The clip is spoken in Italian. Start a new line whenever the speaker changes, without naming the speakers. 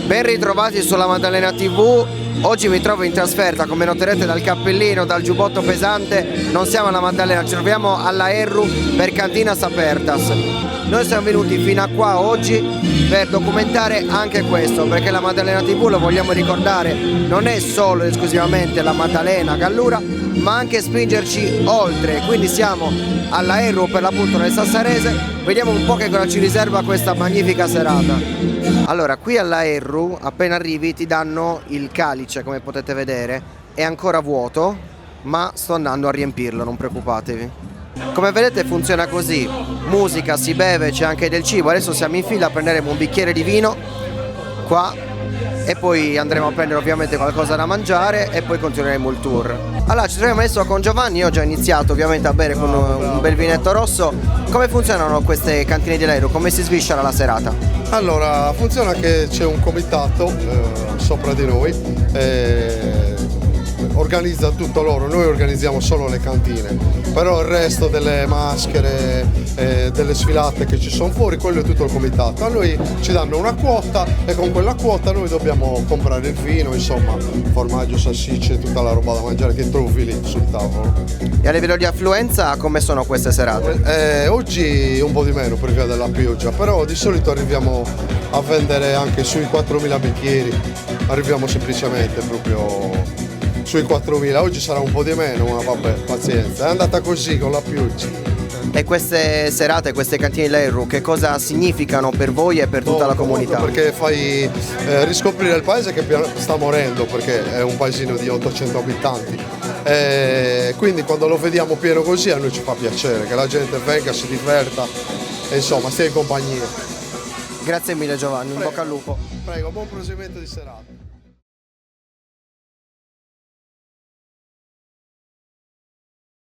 Ben ritrovati sulla Maddalena TV. Oggi mi trovo in trasferta, come noterete dal cappellino, dal giubbotto pesante. Non siamo alla Maddalena, ci troviamo alla Erru per Cantinas Apertas. Noi siamo venuti fino a qua oggi per documentare anche questo, perché la Maddalena TV, lo vogliamo ricordare, non è solo ed esclusivamente la Maddalena Gallura, ma anche spingerci oltre. Quindi siamo alla Erru, per l'appunto nel Sassarese. Vediamo un po' che cosa ci riserva questa magnifica serata. Allora, qui alla Erru, appena arrivi ti danno il calice, come potete vedere, è ancora vuoto, ma sto andando a riempirlo, non preoccupatevi. Come vedete funziona così: musica, si beve, c'è anche del cibo. Adesso siamo in fila, prenderemo un bicchiere di vino qua e poi andremo a prendere ovviamente qualcosa da mangiare e poi continueremo il tour. Allora, ci troviamo adesso con Giovanni. Io ho già iniziato ovviamente a bere con un bel vinetto rosso. Come funzionano queste cantine dell'Erru? Come si sviscera la serata?
Allora, funziona che c'è un comitato sopra di noi, organizza tutto loro, noi organizziamo solo le cantine, però il resto delle maschere, delle sfilate che ci sono fuori, quello è tutto il comitato. A noi ci danno una quota e con quella quota noi dobbiamo comprare il vino, insomma, formaggio, salsicce, tutta la roba da mangiare che trovi lì sul tavolo.
E a livello di affluenza come sono queste serate?
Oggi un po' di meno per via della pioggia, però di solito arriviamo a vendere anche sui 4.000 bicchieri, arriviamo semplicemente proprio sui 4.000, oggi sarà un po' di meno, ma vabbè, pazienza, è andata così con la pioggia.
E queste serate, queste cantine dell'Erru, che cosa significano per voi e per tutta la comunità?
Perché fai riscoprire il paese che sta morendo, perché è un paesino di 800 abitanti. Quindi quando lo vediamo pieno così a noi ci fa piacere, che la gente venga, si diverta e insomma stia in compagnia.
Grazie mille Giovanni, in bocca al lupo.
Prego, buon proseguimento di serata.